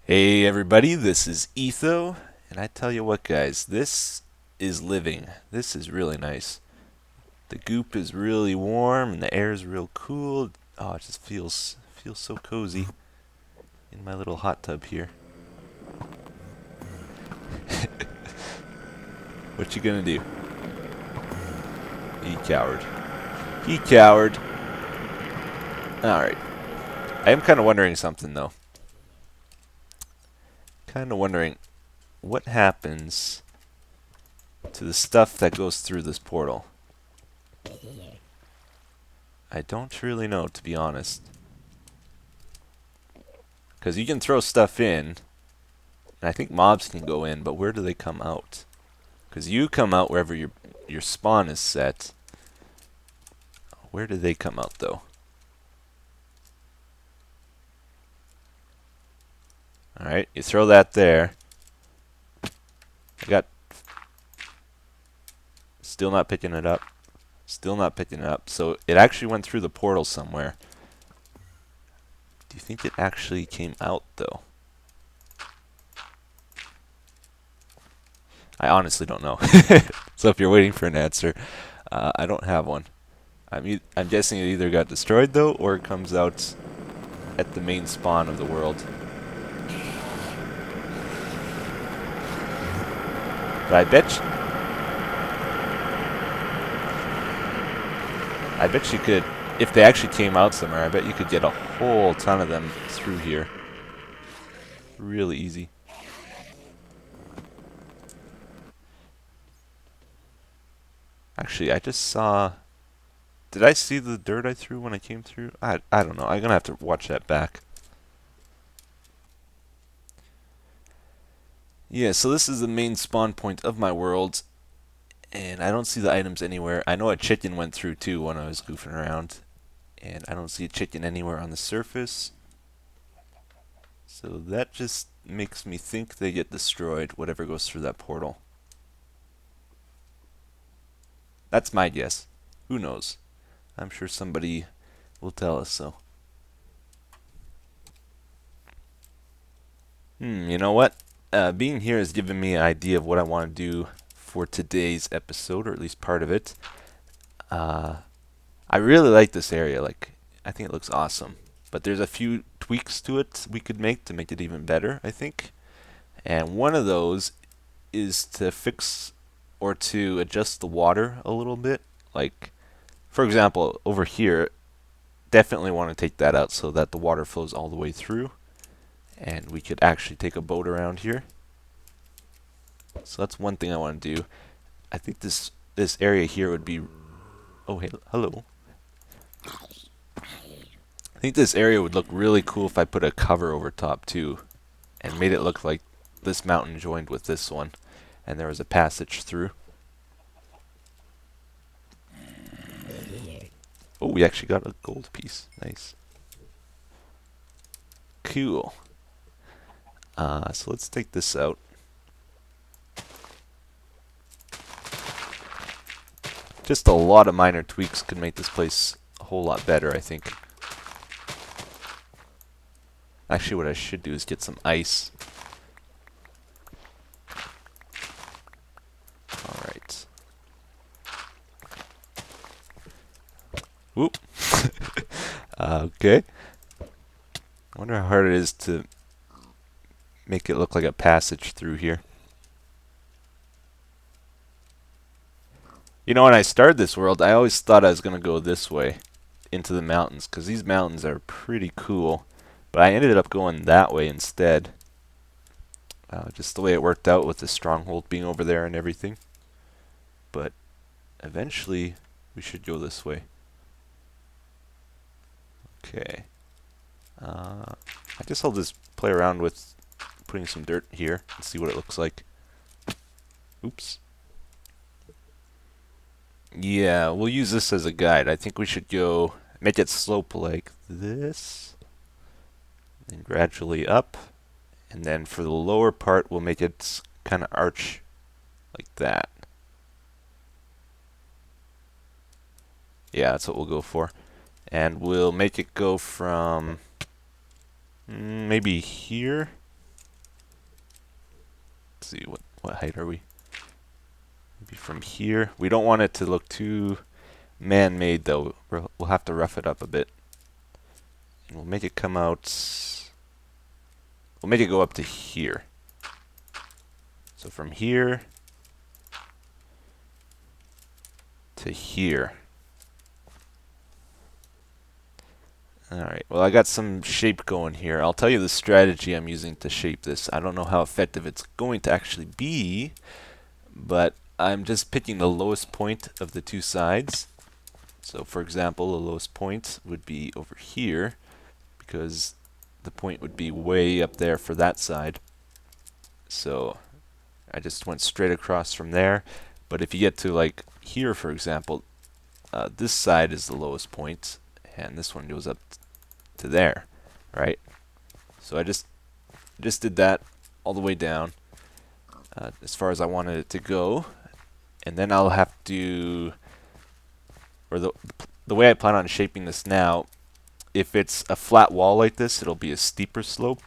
Hey everybody, this is Etho, and I tell you what guys, this is living. This is really nice. The goop is really warm and the air is real cool. Oh, it just feels so cozy in my little hot tub here. What you gonna do? He cowered. He cowered. Alright. I am kind of wondering something though. Kind of wondering what happens to the stuff that goes through this portal. I don't really know, to be honest. Because you can throw stuff in, and I think mobs can go in, but where do they come out? Because you come out wherever your spawn is set. Where do they come out, though? Alright, you throw that there. I got... Still not picking it up. Still not picking it up. So it actually went through the portal somewhere. Do you think it actually came out, though? I honestly don't know. So if you're waiting for an answer, I don't have one. I'm guessing it either got destroyed, though, or it comes out at the main spawn of the world. But I bet you could, if they actually came out somewhere, I bet you could get a whole ton of them through here. Really easy. Actually, I just saw... Did I see the dirt I threw when I came through? I don't know. I'm gonna have to watch that back. Yeah, so this is the main spawn point of my world, and I don't see the items anywhere. I know a chicken went through too when I was goofing around, and I don't see a chicken anywhere on the surface. So that just makes me think they get destroyed, whatever goes through that portal. That's my guess. Who knows? I'm sure somebody will tell us so. You know what? Being here has given me an idea of what I want to do for today's episode, or at least part of it. I really like this area. Like, I think it looks awesome. But there's a few tweaks to it we could make to make it even better, I think. And one of those is to fix or to adjust the water a little bit. Like, for example, over here, definitely want to take that out so that the water flows all the way through. And we could actually take a boat around here. So that's one thing I want to do. I think this area here would be... Oh, hey, hello. I think this area would look really cool if I put a cover over top too, and made it look like this mountain joined with this one, and there was a passage through. Oh, we actually got a gold piece. Nice. Cool. So let's take this out. Just a lot of minor tweaks could make this place a whole lot better, I think. Actually, what I should do is get some ice. Alright. Whoop. Okay. I wonder how hard it is to make it look like a passage through here. You know, when I started this world, I always thought I was going to go this way into the mountains, because these mountains are pretty cool. But I ended up going that way instead. Just the way it worked out with the stronghold being over there and everything. But eventually, we should go this way. Okay. I guess I'll just play around with putting some dirt here and see what it looks like. Oops. Yeah, we'll use this as a guide. I think we should go make it slope like this, and gradually up, and then for the lower part we'll make it kind of arch like that. Yeah, that's what we'll go for. And we'll make it go from maybe here Let's see, what height are we? Maybe from here. We don't want it to look too man-made though. We'll have to rough it up a bit. And we'll make it come out. We'll make it go up to here. So from here to here. Alright, well I got some shape going here. I'll tell you the strategy I'm using to shape this. I don't know how effective it's going to actually be, but I'm just picking the lowest point of the two sides. So for example, the lowest point would be over here, because the point would be way up there for that side. So I just went straight across from there. But if you get to like here, for example, this side is the lowest point, and this one goes up to there, right? So I just did that all the way down as far as I wanted it to go, and then I'll have to, or the way I plan on shaping this now, if it's a flat wall like this, it'll be a steeper slope,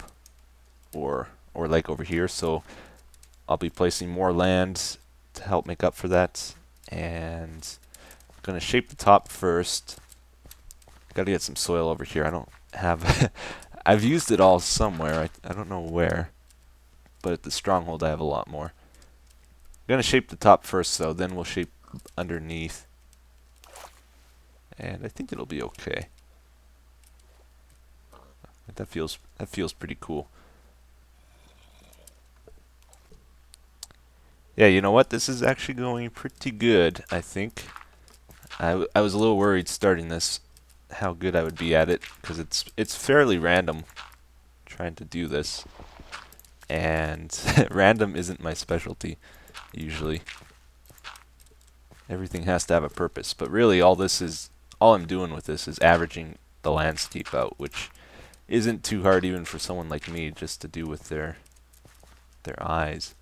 or like over here. So I'll be placing more land to help make up for that, and I'm gonna shape the top first. Gotta get some soil over here. I don't have I've used it all somewhere. I don't know where, but at the stronghold I have a lot more. I'm gonna shape the top first though, then we'll shape underneath, and I think it'll be okay. That feels pretty cool. Yeah, you know what? This is actually going pretty good, I think. I was a little worried starting this how good I would be at it, because it's fairly random trying to do this, and random isn't my specialty usually. Everything has to have a purpose, but really all I'm doing with this is averaging the landscape out, which isn't too hard even for someone like me just to do with their eyes.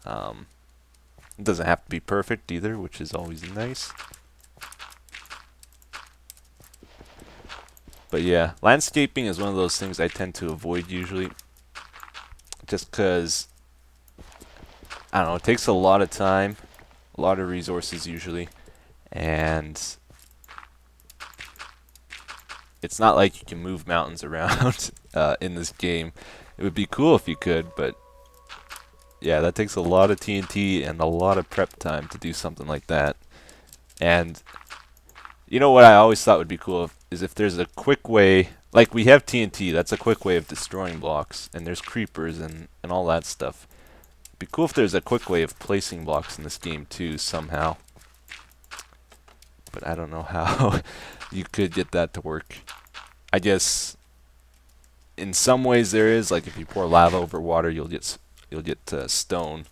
It doesn't have to be perfect either, which is always nice. But yeah, landscaping is one of those things I tend to avoid usually, just because, I don't know, it takes a lot of time, a lot of resources usually, and it's not like you can move mountains around in this game. It would be cool if you could, but yeah, that takes a lot of TNT and a lot of prep time to do something like that. And you know what I always thought would be cool is if there's a quick way, like we have TNT, that's a quick way of destroying blocks, and there's creepers and all that stuff. It'd be cool if there's a quick way of placing blocks in this game too, somehow. But I don't know how you could get that to work. I guess in some ways there is, like if you pour lava over water, you'll get stone,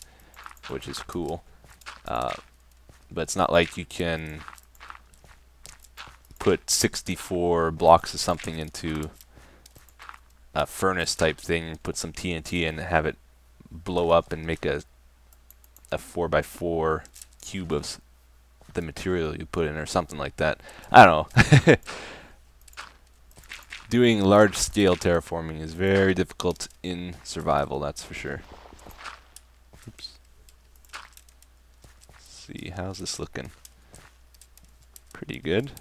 which is cool. But it's not like you can put 64 blocks of something into a furnace type thing, put some TNT in and have it blow up and make a 4x4 cube of the material you put in, or something like that. I don't know. Doing large scale terraforming is very difficult in survival, that's for sure. Oops. Let's see, how's this looking? Pretty good.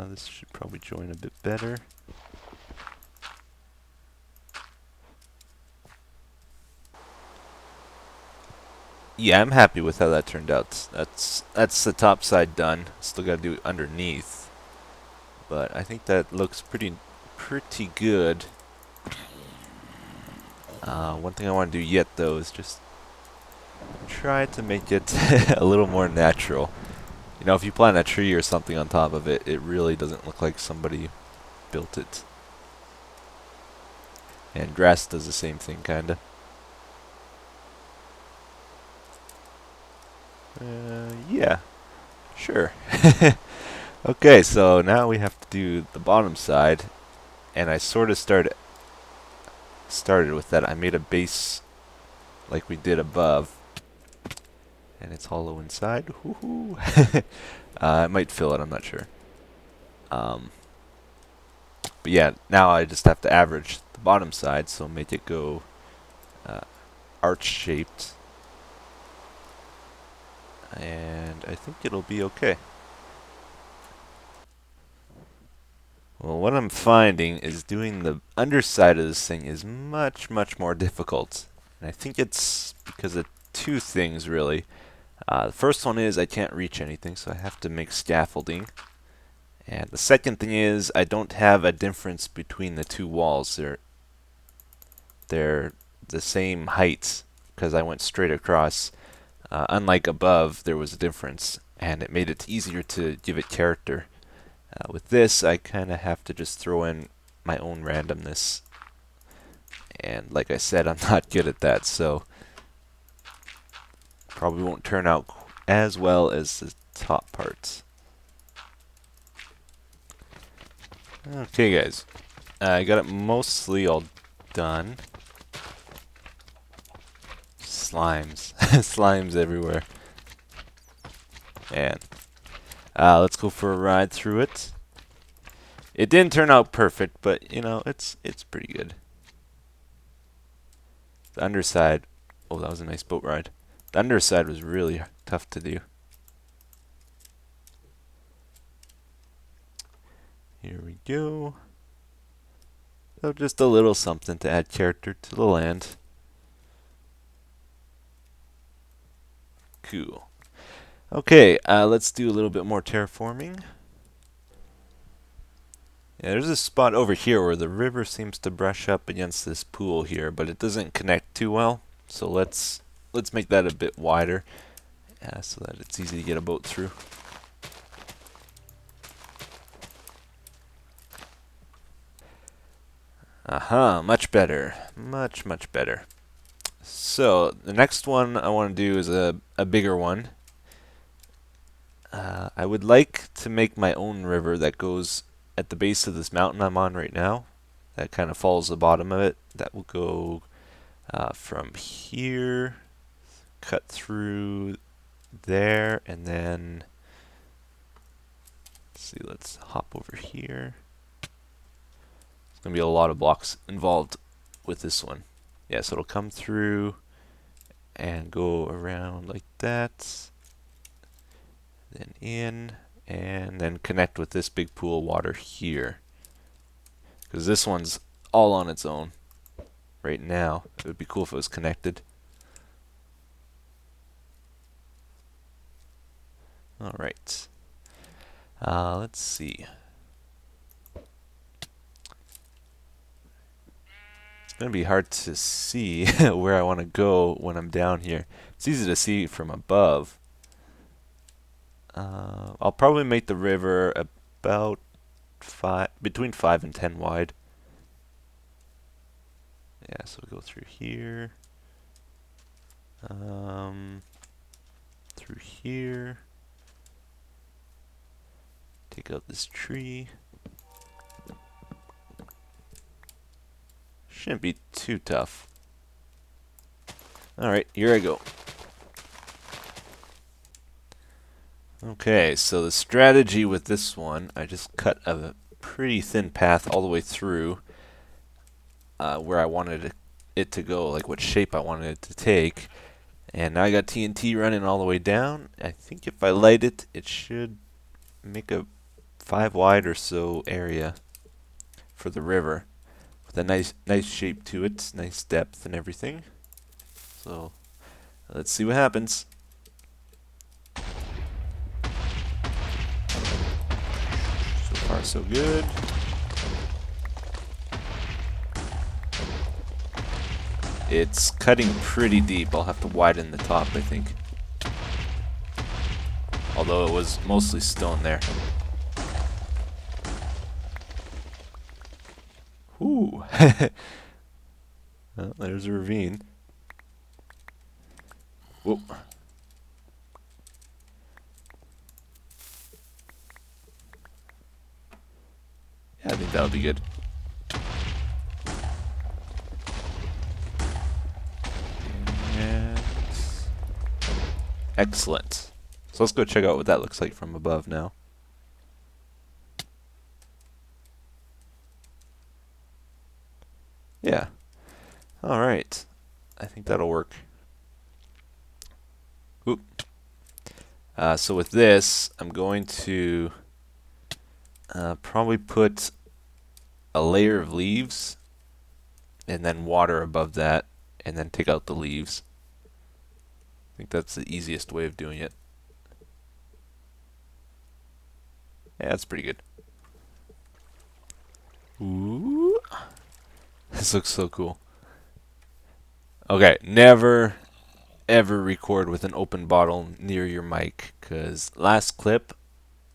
This should probably join a bit better. Yeah, I'm happy with how that turned out. That's the top side done. Still gotta do it underneath, but I think that looks pretty good. One thing I want to do yet though is just try to make it a little more natural. You know, if you plant a tree or something on top of it, it really doesn't look like somebody built it. And grass does the same thing, kinda. Yeah, sure. Okay, so now we have to do the bottom side, and I sort of started with that. I made a base like we did above, and it's hollow inside. Woohoo! I might fill it, I'm not sure. But yeah, now I just have to average the bottom side, so make it go arch-shaped. And I think it'll be okay. Well, what I'm finding is doing the underside of this thing is much, much more difficult. And I think it's because of two things, really. The first one is I can't reach anything, so I have to make scaffolding. And the second thing is I don't have a difference between the two walls. They're the same height because I went straight across. Unlike above, there was a difference, and it made it easier to give it character. With this, I kind of have to just throw in my own randomness. And like I said, I'm not good at that, so probably won't turn out as well as the top parts. Okay, guys. I got it mostly all done. Slimes. Slimes everywhere. And let's go for a ride through it. It didn't turn out perfect, but you know, it's pretty good. The underside, oh, that was a nice boat ride. The underside was really tough to do. Here we go. So just a little something to add character to the land. Cool. Okay, let's do a little bit more terraforming. Yeah, there's a spot over here where the river seems to brush up against this pool here, but it doesn't connect too well. So let's make that a bit wider, so that it's easy to get a boat through. Aha, much better. Much, much better. So the next one I want to do is a bigger one. I would like to make my own river that goes at the base of this mountain I'm on right now. That kind of follows the bottom of it. That will go from here, cut through there, and then let's hop over here. There's going to be a lot of blocks involved with this one. Yeah, so it'll come through and go around like that, then in, and then connect with this big pool of water here. Because this one's all on its own right now. It would be cool if it was connected. Alright. Let's see. It's going to be hard to see where I want to go when I'm down here. It's easy to see from above. I'll probably make the river about between 5 and 10 wide. Yeah, so we'll go through here. Through here. Take out this tree. Shouldn't be too tough. Alright, here I go. Okay, so the strategy with this one, I just cut a pretty thin path all the way through where I wanted it to go, like what shape I wanted it to take. And now I got TNT running all the way down. I think if I light it, it should make a 5 wide or so area for the river with a nice shape to it, nice depth and everything. So let's see what happens. So far so good. It's cutting pretty deep. I'll have to widen the top, I think. Although it was mostly stone there. Ooh. Well, there's a ravine. Whoa. Yeah, I think that'll be good. And excellent. So let's go check out what that looks like from above now. Alright. I think that'll work. Oop. So with this, I'm going to probably put a layer of leaves and then water above that, and then take out the leaves. I think that's the easiest way of doing it. Yeah, that's pretty good. Ooh. This looks so cool. Okay, never ever record with an open bottle near your mic, because last clip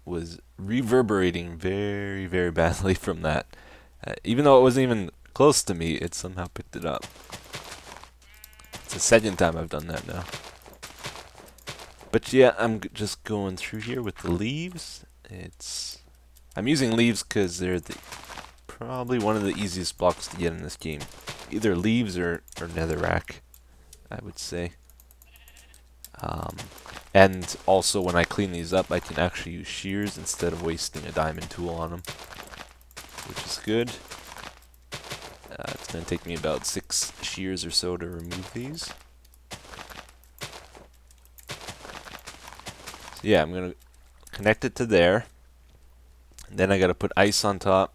was reverberating very, very badly from that. Even though it wasn't even close to me, it somehow picked it up. It's the second time I've done that now. But yeah, I'm just going through here with the leaves. I'm using leaves because they're probably one of the easiest blocks to get in this game. Either leaves or netherrack, I would say. And also when I clean these up, I can actually use shears instead of wasting a diamond tool on them, which is good. It's going to take me about 6 shears or so to remove these. So yeah, I'm going to connect it to there. And then I got to put ice on top,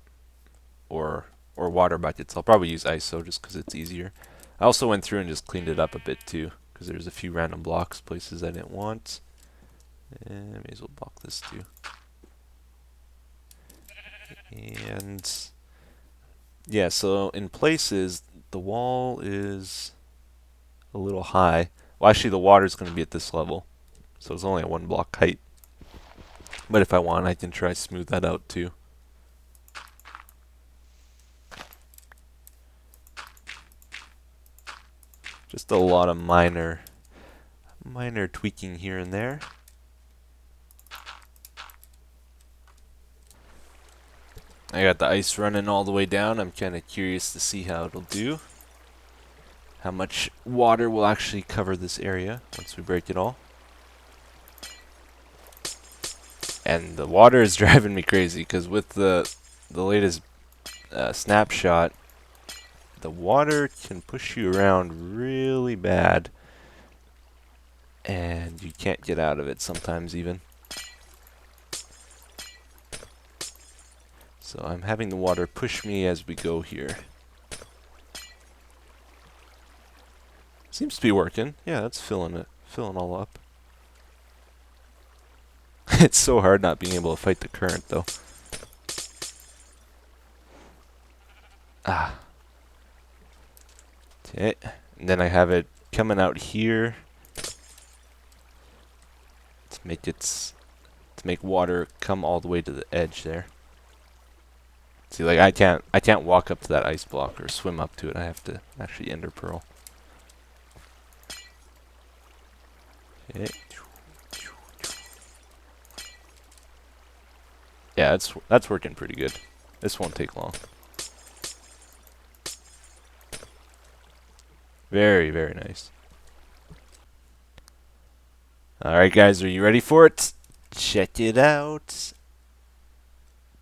or water buckets. I'll probably use ISO just because it's easier. I also went through and just cleaned it up a bit too, because there's a few random blocks, places I didn't want. And I may as well block this too. And yeah, so in places, the wall is a little high. Well, actually, the water is going to be at this level, so it's only a 1 block height. But if I want, I can try smooth that out too. Just a lot of minor tweaking here and there. I got the ice running all the way down. I'm kind of curious to see how it'll do. How much water will actually cover this area once we break it all. And the water is driving me crazy because with the latest snapshot, the water can push you around really bad, and you can't get out of it sometimes even. So I'm having the water push me as we go here. Seems to be working. Yeah, that's filling all up. It's so hard not being able to fight the current though. Ah. Okay. And then I have it coming out here to make water come all the way to the edge there. See, like I can't walk up to that ice block or swim up to it. I have to actually ender pearl. Okay. Yeah, that's working pretty good. This won't take long. Very, very nice. Alright guys, are you ready for it? Check it out.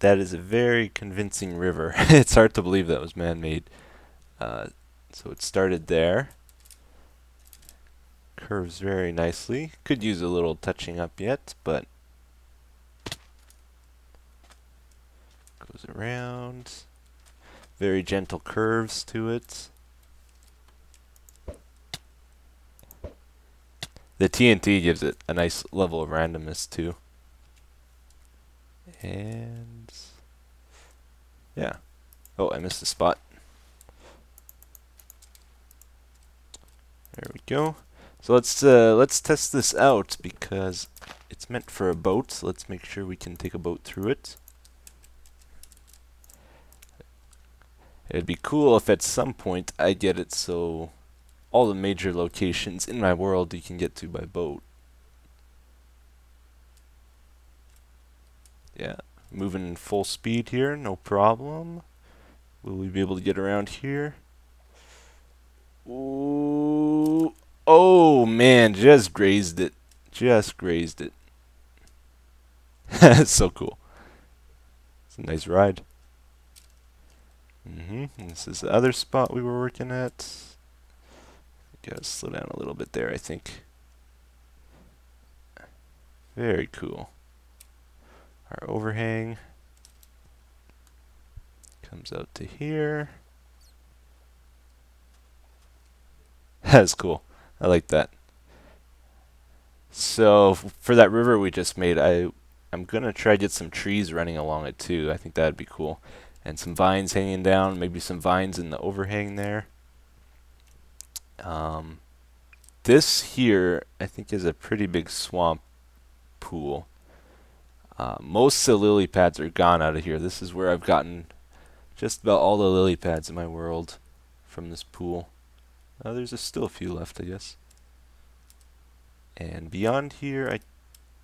That is a very convincing river. It's hard to believe that was man-made. So it started there. Curves very nicely. Could use a little touching up yet, but goes around. Very gentle curves to it. The TNT gives it a nice level of randomness too. And yeah. Oh, I missed a spot. There we go. So let's test this out because it's meant for a boat. So let's make sure we can take a boat through it. It'd be cool if at some point I get it so all the major locations in my world you can get to by boat. Yeah, moving full speed here, no problem. Will we be able to get around here? Ooh. Oh man, just grazed it. Just grazed it. That's so cool. It's a nice ride. This is the other spot we were working at. Gotta slow down a little bit there, I think. Very cool. Our overhang comes out to here. That's cool. I like that. So for that river we just made, I'm gonna try to get some trees running along it too. I think that'd be cool, and some vines hanging down. Maybe some vines in the overhang there. Um, this here I think is a pretty big swamp pool. Most of the lily pads are gone out of here. This is where I've gotten just about all the lily pads in my world from this pool. There's still a few left, I guess. And beyond here, I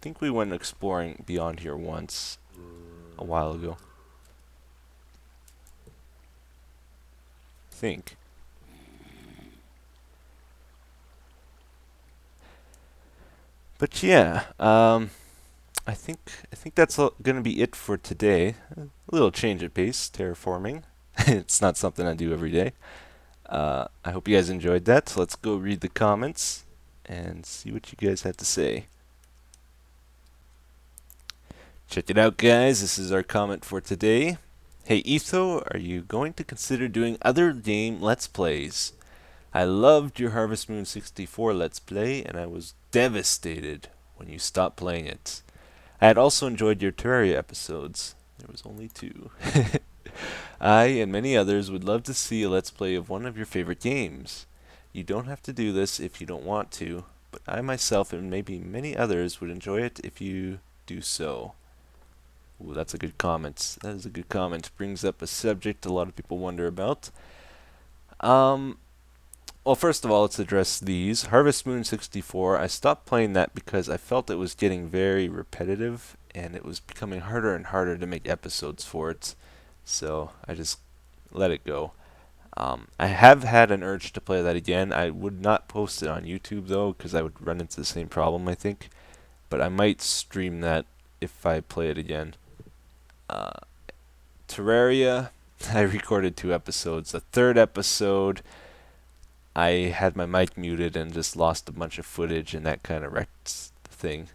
think we went exploring beyond here once a while ago. I think. But yeah, I think that's gonna be it for today. A little change of pace, terraforming. It's not something I do every day. I hope you guys enjoyed that. So let's go read the comments and see what you guys had to say. Check it out, guys. This is our comment for today. Hey, Etho, are you going to consider doing other game Let's Plays? I loved your Harvest Moon 64 Let's Play, and I was devastated when you stopped playing it. I had also enjoyed your Terraria episodes. There was only 2. I and many others would love to see a Let's Play of one of your favorite games. You don't have to do this if you don't want to, but I myself and maybe many others would enjoy it if you do so. Ooh, that's a good comment. That is a good comment. Brings up a subject a lot of people wonder about. Well, first of all, let's address these. Harvest Moon 64, I stopped playing that because I felt it was getting very repetitive, and it was becoming harder and harder to make episodes for it. So I just let it go. I have had an urge to play that again. I would not post it on YouTube, though, because I would run into the same problem, I think. But I might stream that if I play it again. Terraria, I recorded 2 episodes. The third episode, I had my mic muted and just lost a bunch of footage, and that kind of wrecked the thing.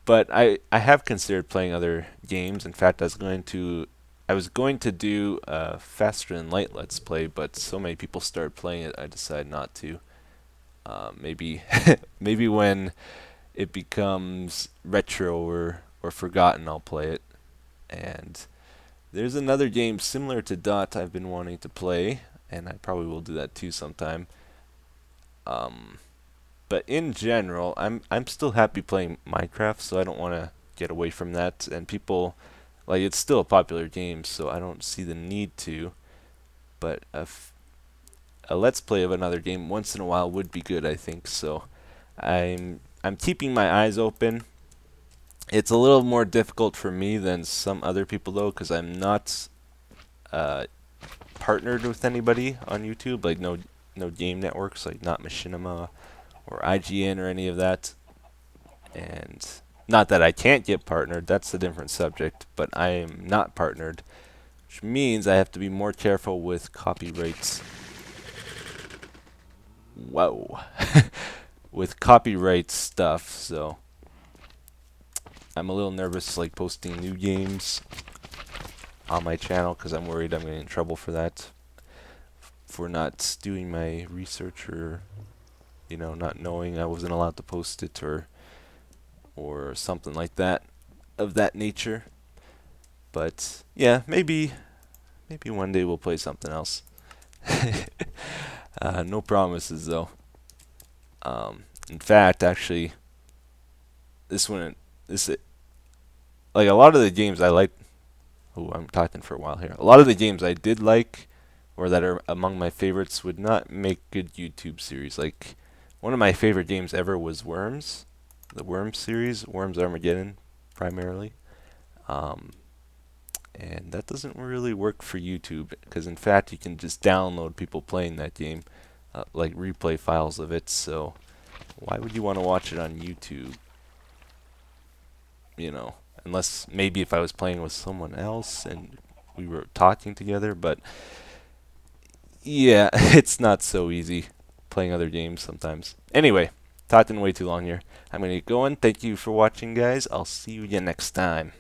But I have considered playing other games. In fact, I was going to do a Faster Than Light Let's Play, but so many people started playing it, I decided not to. Maybe maybe when it becomes retro or forgotten, I'll play it. And there's another game similar to Dot I've been wanting to play, and I probably will do that too sometime. But in general, I'm still happy playing Minecraft, so I don't want to get away from that. And people, like, it's still a popular game, so I don't see the need to. But a Let's Play of another game once in a while would be good, I think. So I'm keeping my eyes open. It's a little more difficult for me than some other people, though, because I'm not partnered with anybody on YouTube, like no game networks, like not Machinima or IGN or any of that. And not that I can't get partnered, that's a different subject, but I am not partnered, which means I have to be more careful with copyrights. Whoa. With copyright stuff, so I'm a little nervous like posting new games on my channel because I'm worried I'm getting in trouble for that, for not doing my research, or not knowing I wasn't allowed to post it, or something like that, of that nature. But yeah, maybe one day we'll play something else. No promises though. In fact, actually, like a lot of the games I like. Oh, I'm talking for a while here. A lot of the games I did like, or that are among my favorites, would not make good YouTube series. Like, one of my favorite games ever was Worms, the Worms series, Worms Armageddon, primarily. And that doesn't really work for YouTube, because in fact you can just download people playing that game, like replay files of it. So why would you want to watch it on YouTube? Unless maybe if I was playing with someone else and we were talking together. But Yeah, it's not so easy playing other games sometimes. Anyway, talking way too long here. I'm gonna get going. Thank you for watching, guys. I'll see you again next time.